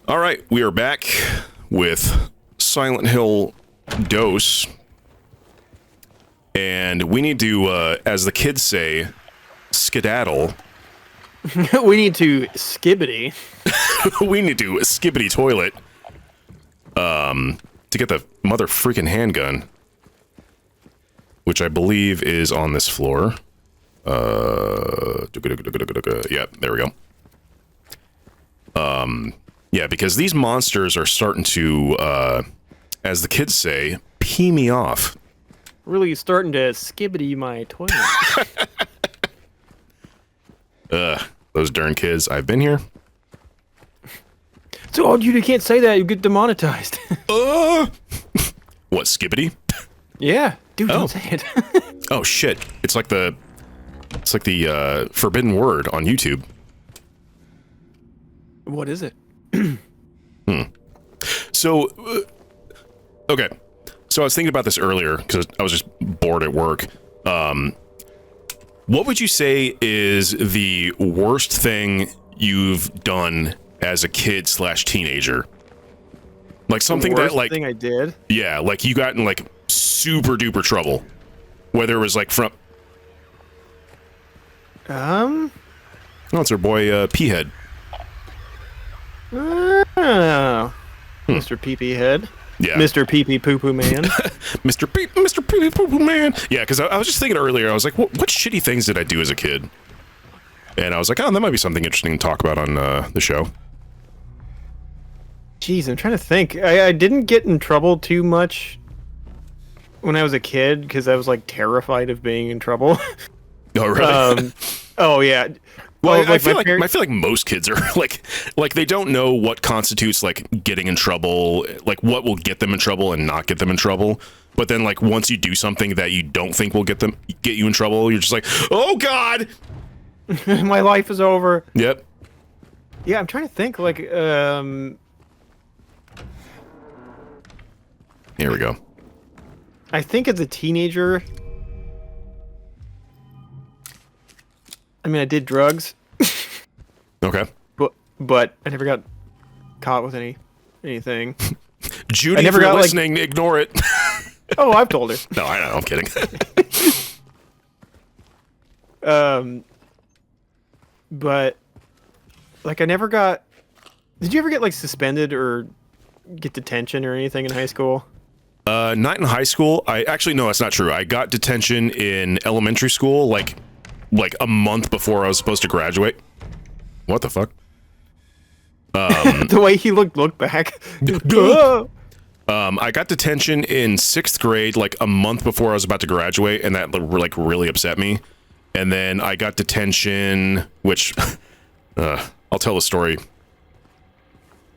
All right, we are back with Silent Hill Dose. And we need to, as the kids say, skedaddle. We need to skibbity. We need to skibbity toilet. To get the mother freaking handgun. Which I believe is on this floor. Yeah, there we go. Yeah, because these monsters are starting to, as the kids say, pee me off. Really starting to skibbity my toilet. Those darn kids. I've been here. So, you can't say that. You get demonetized. What, skibbity? Yeah, dude, don't say it. Oh shit! It's like the forbidden word on YouTube. What is it? So, okay. So I was thinking about this earlier because I was just bored at work. What would you say is the worst thing you've done as a kid / teenager? Like something the worst that like thing I did. Yeah, like you got in like super duper trouble. Whether it was like from oh, it's our boy P-Head. Oh, Mr. Pee-Pee Head. Yeah. Mr. Pee-Pee Poo-Poo Man. Mr. Pee-Pee Poo-Poo Man. Yeah, because I was just thinking earlier, I was like, what shitty things did I do as a kid? And I was like, oh, that might be something interesting to talk about on the show. Jeez, I'm trying to think. I didn't get in trouble too much when I was a kid because I was like terrified of being in trouble. Oh, really? Oh yeah. Well, like, I feel like most kids are like they don't know what constitutes like getting in trouble, like what will get them in trouble and not get them in trouble. But then like once you do something that you don't think will get you in trouble, you're just like, oh God, my life is over. Yep. Yeah, I'm trying to think. Like, Here we go. I think as a teenager, I mean, I did drugs. Okay. But I never got caught with anything. Judy, I never if you're got listening, ignore it. Oh, I've told her. No, I know. I'm kidding. But like I never got. Did you ever get like suspended or get detention or anything in high school? Not in high school. No, that's not true. I got detention in elementary school, like a month before I was supposed to graduate. What the fuck? The way he looked back. I got detention in 6th grade, like a month before I was about to graduate, and that like really upset me. And then I got detention, which I'll tell the story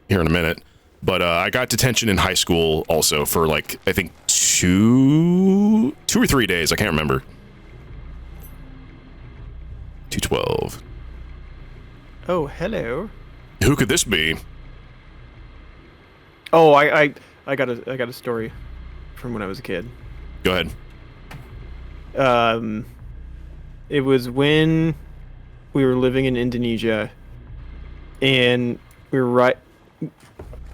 here in a minute. But I got detention in high school also for like I think 2 or 3 days. I can't remember. 212. Oh, hello. Who could this be? Oh, I got a story from when I was a kid. Go ahead. It was when we were living in Indonesia, and we were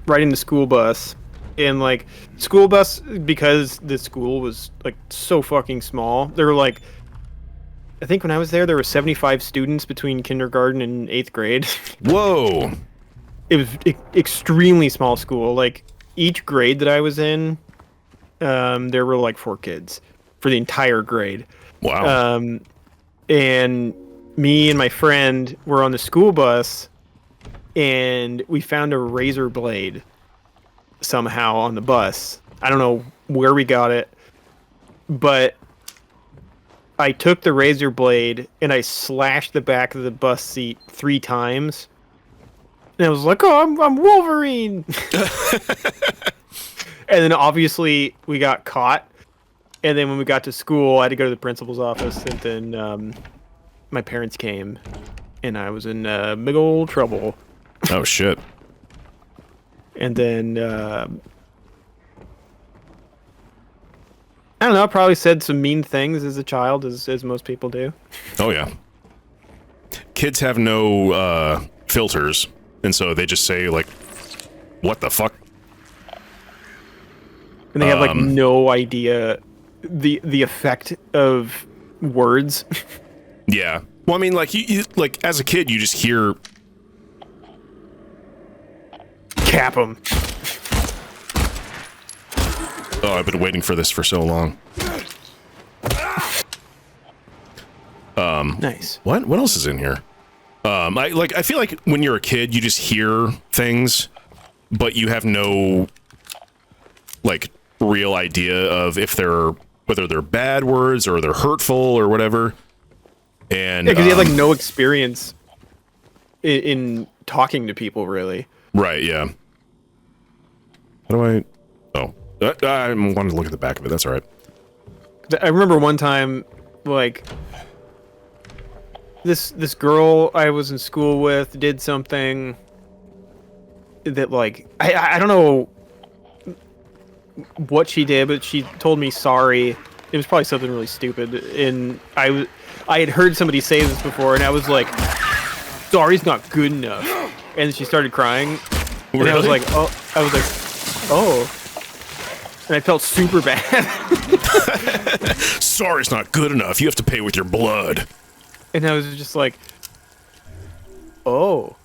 riding the school bus, and like school bus, because the school was like so fucking small. There were like, I think when I was there were 75 students between kindergarten and 8th grade. Whoa. It was extremely small school. Like each grade that I was in, there were like 4 kids for the entire grade. Wow. And me and my friend were on the school bus, and we found a razor blade somehow on the bus. I don't know where we got it, but I took the razor blade and I slashed the back of the bus seat 3 times. And I was like, oh, I'm Wolverine. And then obviously we got caught. And then when we got to school, I had to go to the principal's office. And then my parents came. And I was in big old trouble. Oh, shit. And then, I don't know, I probably said some mean things as a child, as most people do. Oh, yeah. Kids have no filters, and so they just say, like, what the fuck? And they have like no idea the effect of words. Yeah. Well, I mean, like you like as a kid, you just hear Cap them. Oh, I've been waiting for this for so long. Nice. What else is in here? I feel like when you're a kid, you just hear things, but you have no like real idea of whether they're bad words or they're hurtful or whatever. And because you have like no experience in talking to people, really. Right. Yeah. How do I? Oh, I wanted to look at the back of it. That's all right. I remember one time, like this girl I was in school with did something that like I don't know what she did, but she told me sorry. It was probably something really stupid, and I had heard somebody say this before, and I was like, "Sorry's not good enough," and she started crying, and Really? I was like, "Oh," and I felt super bad. Sorry's not good enough. You have to pay with your blood. And I was just like, oh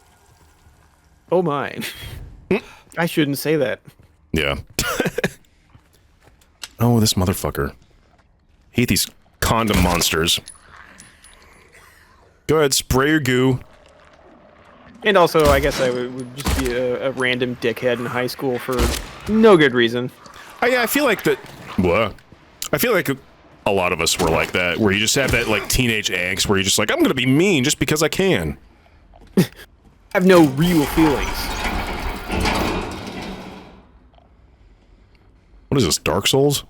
my. I shouldn't say that. Yeah. Oh, this motherfucker. Hate these condom monsters. Go ahead, spray your goo. And also, I guess I would just be a random dickhead in high school for no good reason. I feel like that. What? I feel like a lot of us were like that, where you just have that like teenage angst, where you're just like, I'm gonna be mean just because I can. I have no real feelings. What is this, Dark Souls?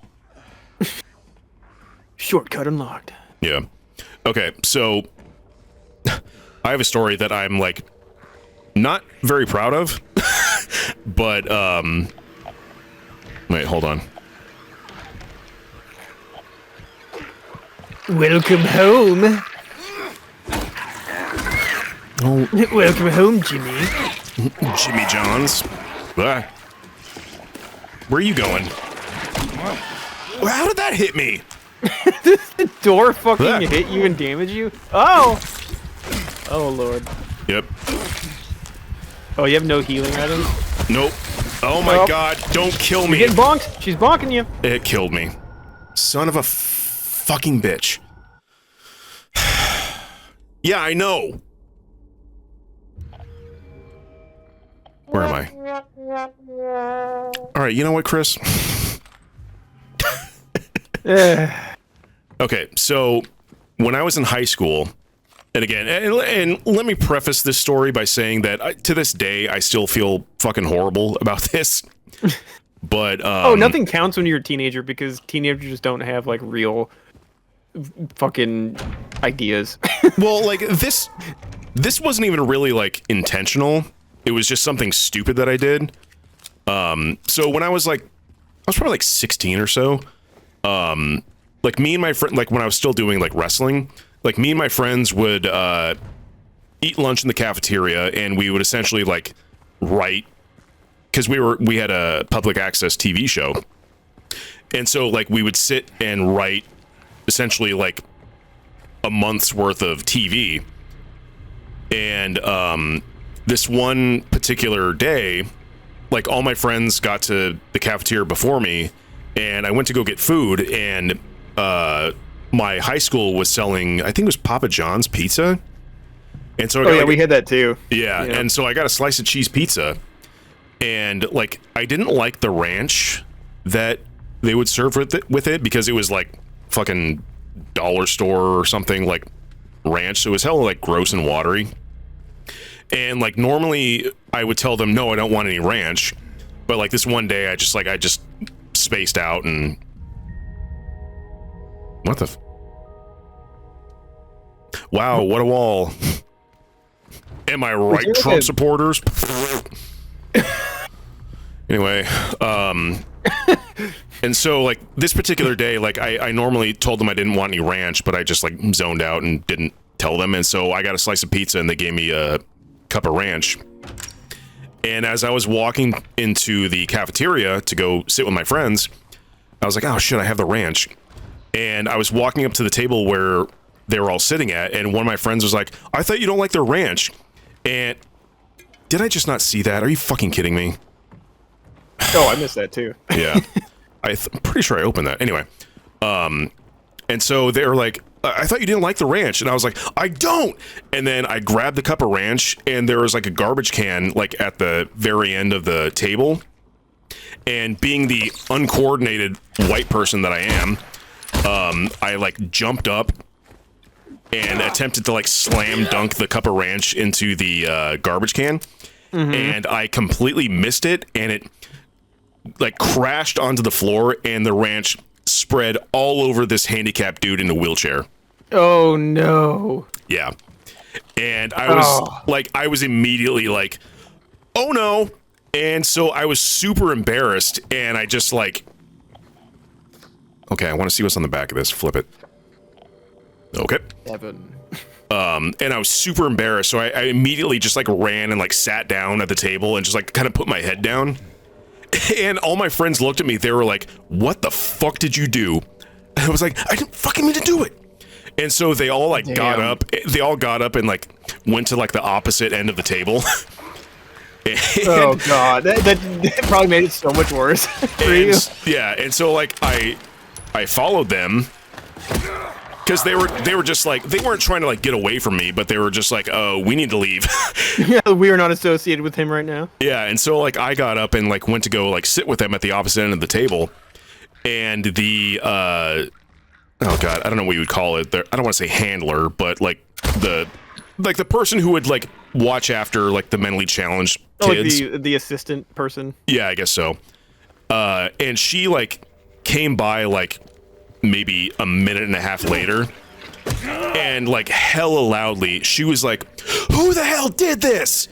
Shortcut unlocked. Yeah. Okay, so I have a story that I'm like not very proud of, but wait, hold on. Welcome home. Oh, Welcome home, Jimmy. Jimmy Johns. Ah. Where are you going? How did that hit me? The door fucking Ah. hit you and damage you? Oh! Oh, Lord. Yep. Oh, you have no healing items? Nope. Oh my God! Don't kill me. You're getting bonked. She's bonking you. It killed me. Son of a fucking bitch. Yeah, I know. Where am I? All right, you know what, Chris? Okay, so when I was in high school, and again, and let me preface this story by saying that to this day, I still feel fucking horrible about this. But oh, nothing counts when you're a teenager because teenagers don't have like real fucking ideas. Well, like this wasn't even really like intentional. It was just something stupid that I did. So when I was probably like 16 or so. Like me and my friend, like when I was still doing like wrestling, like me and my friends would eat lunch in the cafeteria, and we would essentially like write, because we had a public access TV show, and so like we would sit and write essentially like a month's worth of TV. And this one particular day, like all my friends got to the cafeteria before me, and I went to go get food, and my high school was selling, I think it was Papa John's pizza. And so I got, we had that too. yeah, and so I got a slice of cheese pizza, and like I didn't like the ranch that they would serve with it because it was like fucking dollar store or something like ranch, so it was hella like gross and watery. And like normally I would tell them no, I don't want any ranch, but like this one day I just spaced out and what the wow, what a wall. Am I right, Trump supporters? Anyway, and so like this particular day, like I normally told them I didn't want any ranch, but I just like zoned out and didn't tell them, and so I got a slice of pizza and they gave me a cup of ranch. And as I was walking into the cafeteria to go sit with my friends, I was like, oh shit, I have the ranch. And I was walking up to the table where they were all sitting at, and one of my friends was like, I thought you don't like their ranch. And did I just not see that? Are you fucking kidding me? Oh, I missed that too. Yeah. I'm pretty sure I opened that. Anyway. And so they were like, I thought you didn't like the ranch. And I was like, I don't. And then I grabbed the cup of ranch, and there was like a garbage can like at the very end of the table. And being the uncoordinated white person that I am, I like jumped up and attempted to like slam dunk the cup of ranch into the garbage can. Mm-hmm. And I completely missed it, and it like crashed onto the floor, and the ranch spread all over this handicapped dude in a wheelchair. Oh no. Yeah. And I was I was immediately like, oh no. And so I was super embarrassed, and I just like, okay, I want to see what's on the back of this. Flip it. Okay. Evan. And I was super embarrassed, so I immediately just like ran and like sat down at the table and just like kind of put my head down. And all my friends looked at me. They were like, what the fuck did you do? And I was like, I didn't fucking mean to do it. And so they all like got up. They all got up and like went to like the opposite end of the table. Oh god, that probably made it so much worse for you. Yeah, and so like I followed them because they were just like, they weren't trying to like get away from me, but they were just like, oh, we need to leave. Yeah, we are not associated with him right now. Yeah, and so like I got up and like went to go like sit with them at the opposite end of the table, and the oh god, I don't know what you would call it. I don't want to say handler, but like the person who would like watch after like the mentally challenged kids. Like the assistant person. Yeah, I guess so. And she like came by like maybe a minute and a half later, and like hella loudly she was like, who the hell did this?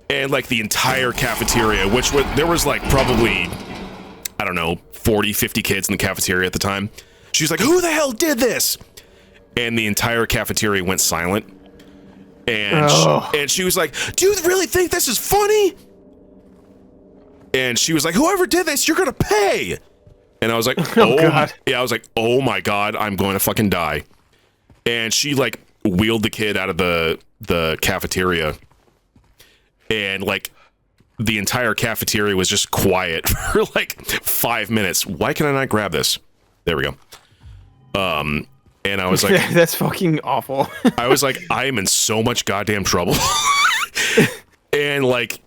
And like the entire cafeteria, there was like probably, I don't know, 40 50 kids in the cafeteria at the time. She was like, who the hell did this? And the entire cafeteria went silent. And she was like, do you really think this is funny? And she was like, whoever did this, you're gonna pay. And I was like, oh god. Yeah, I was like, oh my god, I'm going to fucking die. And she like wheeled the kid out of the cafeteria, and like the entire cafeteria was just quiet for like 5 minutes. Why can I not grab this? There we go. And I was like, that's fucking awful. I was like, I am in so much goddamn trouble. And like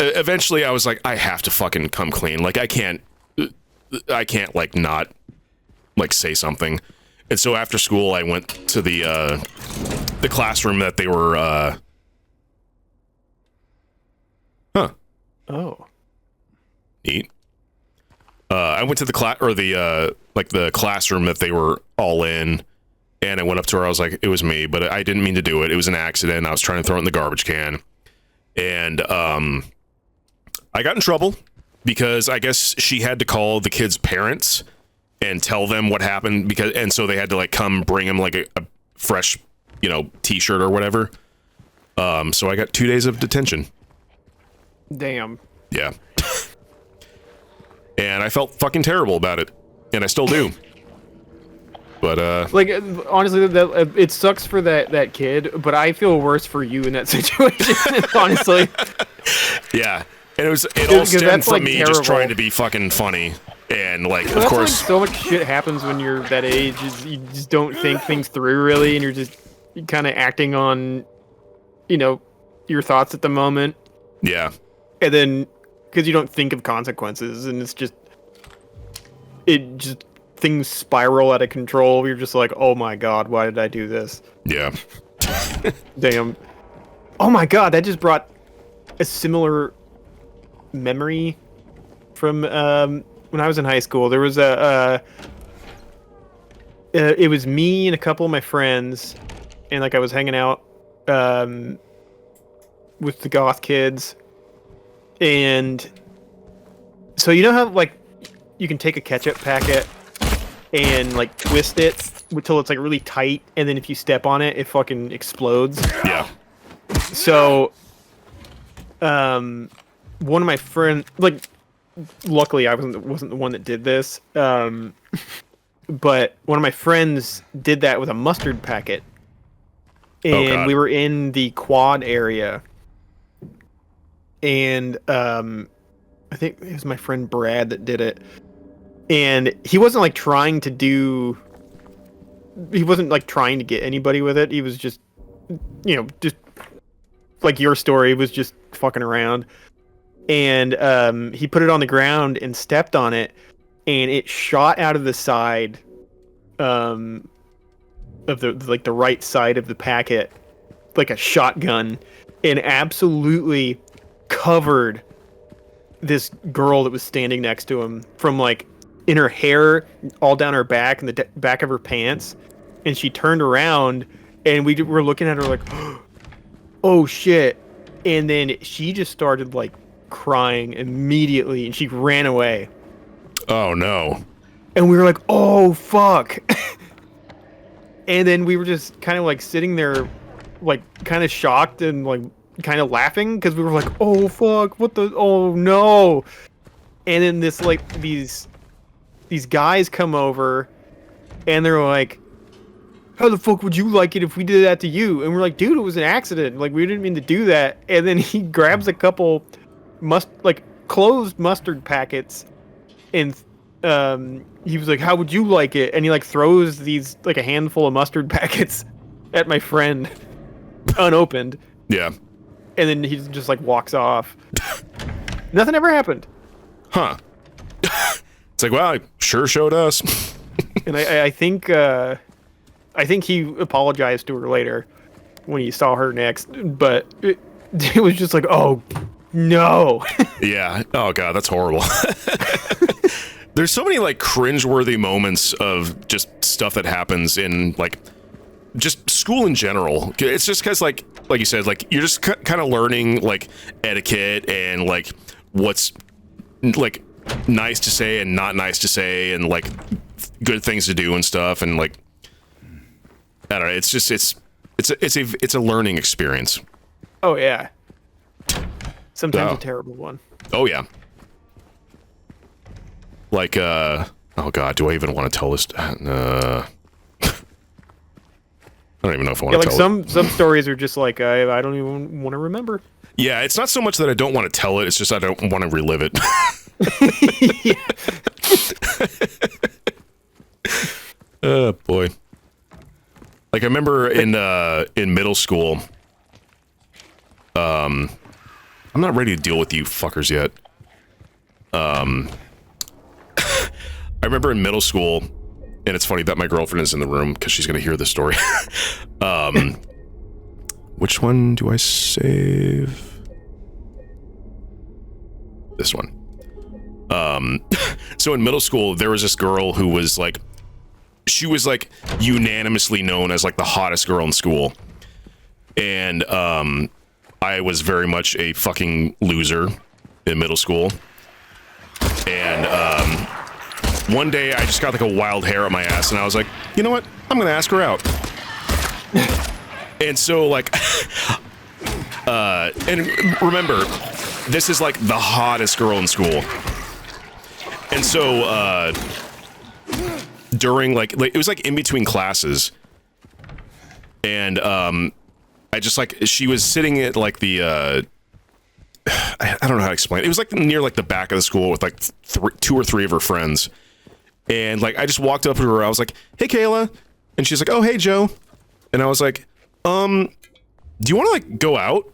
eventually I was like, I have to fucking come clean. Like I can't like not like say something. And so after school I went to the classroom that they were Oh. Neat. I went to the the classroom that they were all in, and I went up to her. I was like, it was me, but I didn't mean to do it. It was an accident. I was trying to throw it in the garbage can. And I got in trouble because I guess she had to call the kids' parents and tell them what happened, and so they had to like come bring him like a fresh, t-shirt or whatever. So I got 2 days of detention. Damn. Yeah. And I felt fucking terrible about it, and I still do. But like honestly, it sucks for that kid, but I feel worse for you in that situation. Honestly. Yeah, and it all stemmed from me just trying to be fucking funny, and like, of course, so much shit happens when you're that age. You just don't think things through really, and you're kind of acting on, your thoughts at the moment. Yeah, and then. Because you don't think of consequences, and it's just things spiral out of control. You're just like, oh my god, why did I do this? Yeah. Damn. Oh my god, that just brought a similar memory from when I was in high school. There was it was me and a couple of my friends, and like I was hanging out with the goth kids. And so you know how like you can take a ketchup packet and like twist it until it's like really tight, and then if you step on it, it fucking explodes. Yeah. So one of my friends, like, luckily I wasn't the one that did this. But one of my friends did that with a mustard packet, and we were in the quad area, and I think it was my friend Brad that did it, and he wasn't like trying to get anybody with it. He was just, just like your story, he was just fucking around, and he put it on the ground and stepped on it, and it shot out of the side of the right side of the packet like a shotgun, and absolutely covered this girl that was standing next to him, from like in her hair all down her back and the back of her pants. And she turned around, and we were looking at her like, oh shit. And then she just started like crying immediately, and she ran away. Oh no. And we were like, oh fuck. And then we were just kind of like sitting there like kind of shocked and like kind of laughing, because we were like, oh fuck, oh no. And then these guys come over, and they're like, how the fuck would you like it if we did that to you? And we're like, dude, it was an accident, like we didn't mean to do that. And then he grabs a couple closed mustard packets, and he was like, how would you like it? And he like throws these like a handful of mustard packets at my friend unopened. Yeah. And then he just like walks off. Nothing ever happened. Huh. It's like, well, I sure showed us. And I think he apologized to her later when he saw her next, but it was just like, oh no. Yeah. Oh god, that's horrible. There's so many like cringeworthy moments of just stuff that happens in like just school in general. It's just because like you said, like you're just kind of learning like etiquette and like what's like nice to say and not nice to say, and like good things to do and stuff, and like I don't know. It's just it's a learning experience. Oh yeah. Sometimes a terrible one. Oh yeah. Like oh god, do I even want to tell this? I don't even know if I want to tell it. Some stories are just like I don't even want to remember. Yeah, it's not so much that I don't want to tell it, it's just I don't want to relive it. Oh boy. Like I remember in middle school, I'm not ready to deal with you fuckers yet. I remember in middle school, and it's funny that my girlfriend is in the room because she's going to hear this story. Which one do I save? This one. So in middle school, there was this girl who was like, she was like unanimously known as like the hottest girl in school. And I was very much a fucking loser in middle school. And one day I just got like a wild hair on my ass, and I was like, you know what? I'm gonna ask her out. And so like, and remember, this is like the hottest girl in school. And so during like it was like in between classes, and I just like, she was sitting at like the I don't know how to explain it. It was like near like the back of the school with like two or three of her friends. And like I just walked up to her, I was like, hey Kayla. And she's like, oh hey Joe. And I was like, do you want to like go out?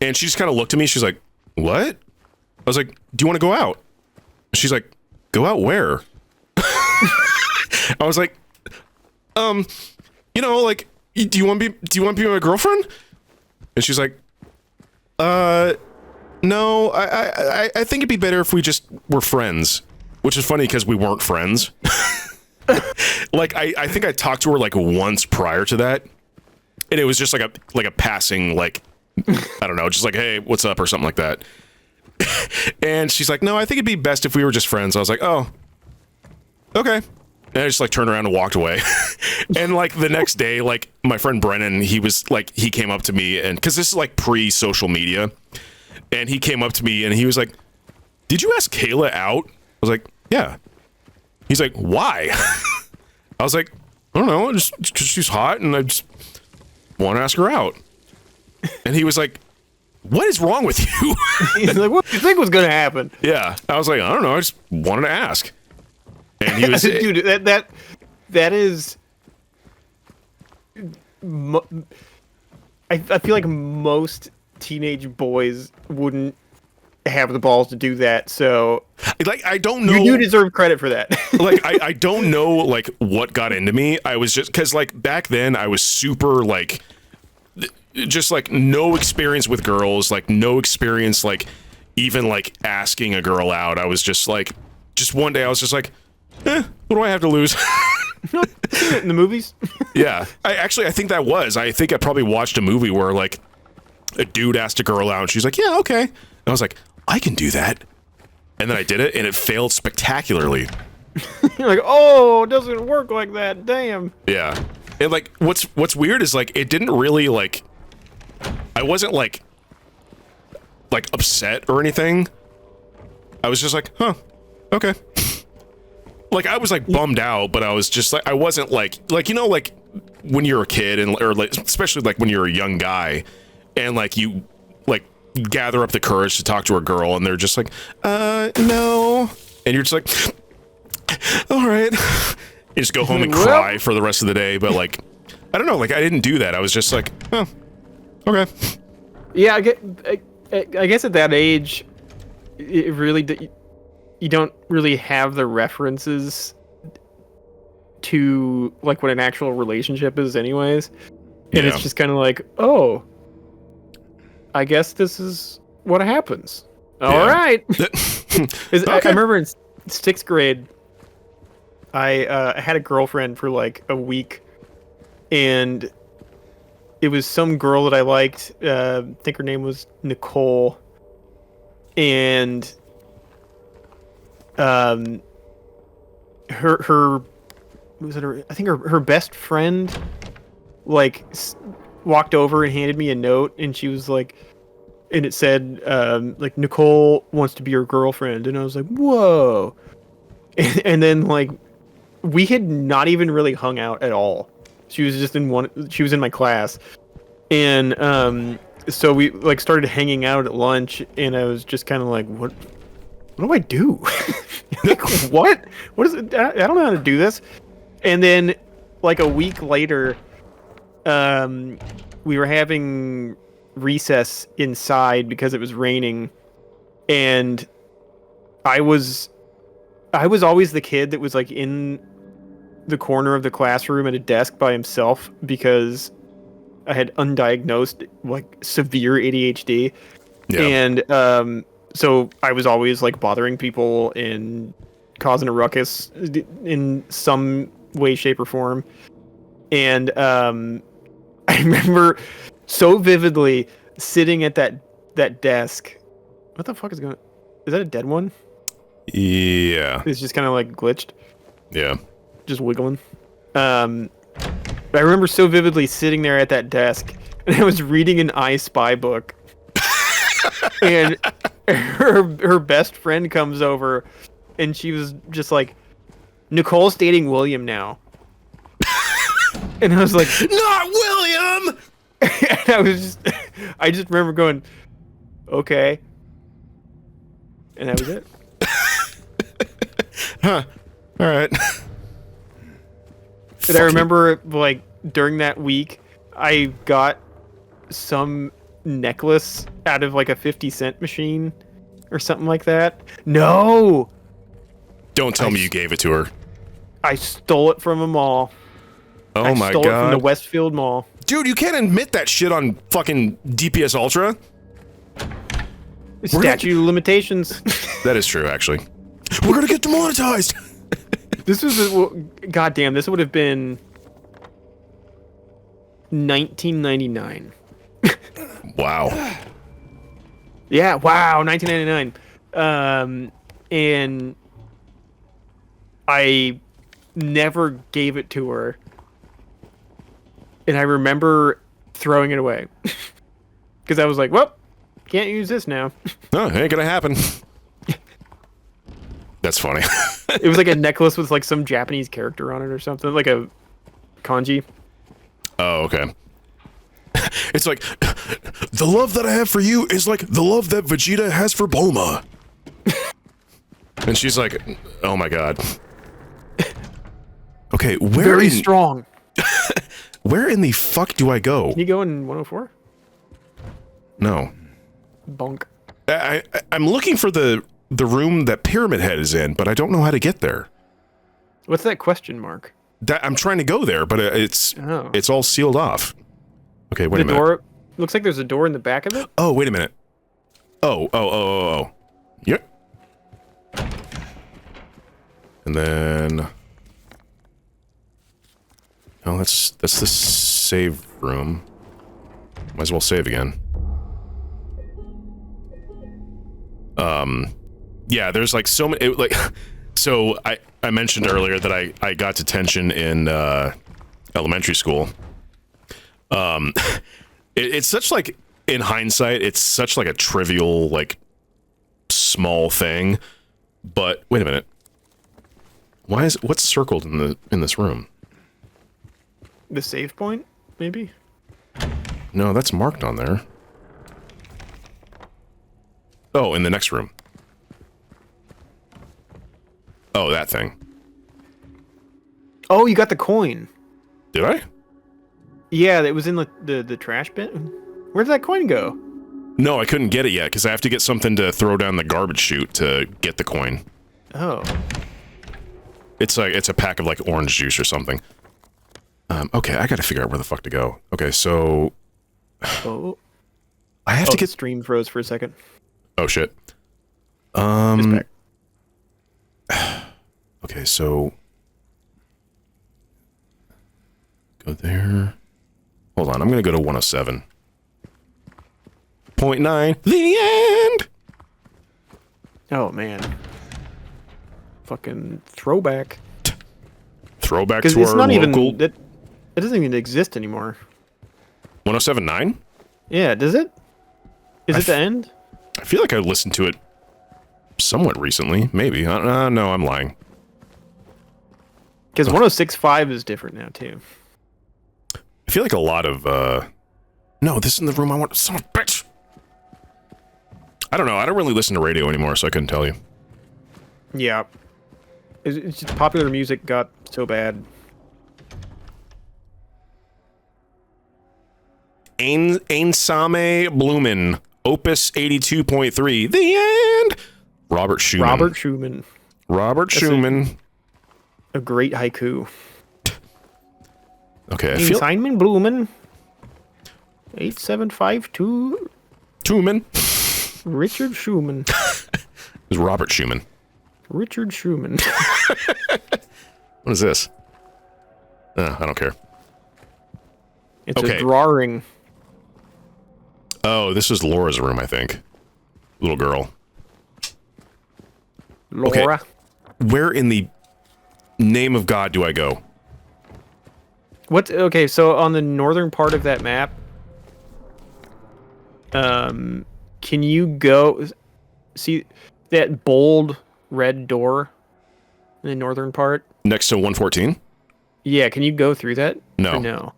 And she just kind of looked at me, she's like, what? I was like, do you want to go out? She's like, go out where? I was like, you know, like, do you want to be my girlfriend? And she's like, no, I think it'd be better if we just were friends. Which is funny because we weren't friends. Like I think I talked to her like once prior to that, and it was just like a passing, like, I don't know, just like, hey, what's up or something like that. And she's like, no, I think it'd be best if we were just friends. I was like, oh, okay. And I just like turned around and walked away. And like the next day, like my friend Brennan, he came up to me, and because this is like pre-social media, and he came up to me and he was like, "Did you ask Kayla out?" I was like, "Yeah." He's like, "Why?" I was like, "I don't know, just because she's hot and I just want to ask her out." And he was like, "What is wrong with you?" He's like, "What do you think was gonna happen?" Yeah, I was like, "I don't know, I just wanted to ask." And he was, dude, that is. I feel like most teenage boys wouldn't have the balls to do that. So, like, I don't know. You do deserve credit for that. Like, I don't know, like, what got into me. I was just, because, like, back then, I was super, like, just, like, no experience with girls, like, no experience, like, even, like, asking a girl out. I was just, like, just one day, I was just like, what do I have to lose? In the movies? Yeah. I think that was. I think I probably watched a movie where, like, a dude asked a girl out, and she's like, "Yeah, okay." And I was like, I can do that. And then I did it, and it failed spectacularly. You're like, "Oh, it doesn't work like that. Damn." Yeah. And, like, what's weird is, like, it didn't really, like, I wasn't, like, upset or anything. I was just like, huh, okay. Like, I was, like, bummed out, but I was just, like, I wasn't, like, you know, like, when you're a kid, and or, like, especially, like, when you're a young guy, and, like, you, like, gather up the courage to talk to a girl, and they're just like, no. And you're just like, all right. You just go home and cry for the rest of the day, but, like, I don't know, like, I didn't do that. I was just like, oh, okay. Yeah, I guess at that age, it really... You don't really have the references to like what an actual relationship is anyways. And it's just kind of like, oh, I guess this is what happens. All right. Okay. I remember in 6th grade, I had a girlfriend for like a week, and it was some girl that I liked. I think her name was Nicole. And her was it her, I think her best friend like walked over and handed me a note, and she was like, and it said like, "Nicole wants to be your girlfriend." And I was like, whoa. And then like we had not even really hung out at all. She was just she was in my class, and so we like started hanging out at lunch, and I was just kind of like, what do I do? Like, what is it? I don't know how to do this. And then like a week later, we were having recess inside because it was raining, and I was always the kid that was like in the corner of the classroom at a desk by himself because I had undiagnosed like severe ADHD. Yeah. And so I was always like bothering people and causing a ruckus in some way, shape, or form. And I remember so vividly sitting at that desk. What the fuck is going on? Is that a dead one? Yeah. It's just kind of like glitched. Yeah. Just wiggling. I remember so vividly sitting there at that desk, and I was reading an I Spy book. And her best friend comes over, and she was just like, "Nicole's dating William now." And I was like, "Not William!" And I just remember going, "Okay." And that was it. Huh. All right. And I remember, like, during that week, I got some necklace out of, like, a 50-cent machine or something like that. No! Don't tell me you gave it to her. I stole it from a mall. Oh my God. I stole it from the Westfield Mall. Dude, you can't admit that shit on fucking DPS Ultra. Statute of limitations. That is true, actually. We're gonna get demonetized! This was, goddamn, this would have been 1999. Wow. Yeah, wow, 1999. And I never gave it to her. And I remember throwing it away. Because I was like, well, can't use this now. No, it ain't gonna happen. That's funny. It was like a necklace with like some Japanese character on it or something, like a kanji. Oh, okay. It's like, the love that I have for you is like the love that Vegeta has for Bulma. And she's like, oh my god. Okay, where Very in, strong. where in the fuck do I go? Can you go in 104? No. Bonk. I'm looking for the room that Pyramid Head is in, but I don't know how to get there. What's that question mark? I'm trying to go there, but it's all sealed off. Okay, wait a minute. Door looks like there's a door in the back of it. Oh, wait a minute. Oh. Yep. And then, oh, that's the save room. Might as well save again. Yeah, there's like so many, so I mentioned earlier that I got detention in elementary school. It's such like, in hindsight, it's such like a trivial, like, small thing. But wait a minute. What's circled in this room? The save point, maybe? No, that's marked on there. Oh, in the next room. Oh, that thing. Oh, you got the coin. Did I? Yeah, it was in the trash bin. Where did that coin go? No, I couldn't get it yet, because I have to get something to throw down the garbage chute to get the coin. Oh. It's a pack of like orange juice or something. Okay, I gotta figure out where the fuck to go. Okay, so... Oh. I have to get... stream froze for a second. Oh, shit. Just back. Okay, so... Go there. Hold on, I'm gonna go to 107. 0.9. The end! Oh, man. Fucking throwback. Throwback Because to it's our not local... even... It doesn't even exist anymore. 107.9? Yeah, does it? Is it the end? I feel like I listened to it somewhat recently. Maybe. No, I'm lying. Because 106.5 is different now, too. I feel like a lot of, No, this isn't the room I want... Son of a bitch! I don't know. I don't really listen to radio anymore, so I couldn't tell you. Yeah. It's just popular music got so bad. Einsame Blumen, Opus 82.3. The end! Robert Schumann. Robert Schumann. A great haiku. Okay, I feel... Simon Blumen. 8752. Schumann. Richard Schumann. It was Robert Schumann. Richard Schumann. What is this? I don't care. It's a drawing. Oh, this is Laura's room, I think. Little girl. Laura. Okay. Where in the name of God do I go? Okay, so on the northern part of that map, can you go see that bold red door in the northern part? Next to 114? Yeah, can you go through that? No. Or no.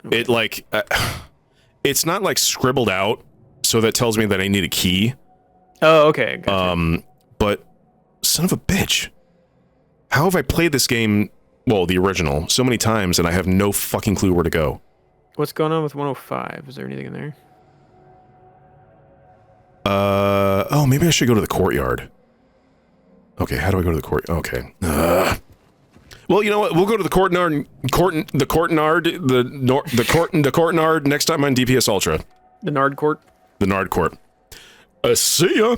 Okay. It like it's not like scribbled out, so that tells me that I need a key. Oh, okay. Gotcha. But son of a bitch. How have I played this game, well, the original, so many times and I have no fucking clue where to go? What's going on with 105? Is there anything in there? Oh, maybe I should go to the courtyard. Okay, how do I go to the court? Okay. Well, you know what? We'll go to the courtyard next time on DPS Ultra. The Nard Court? The Nard Court. See ya!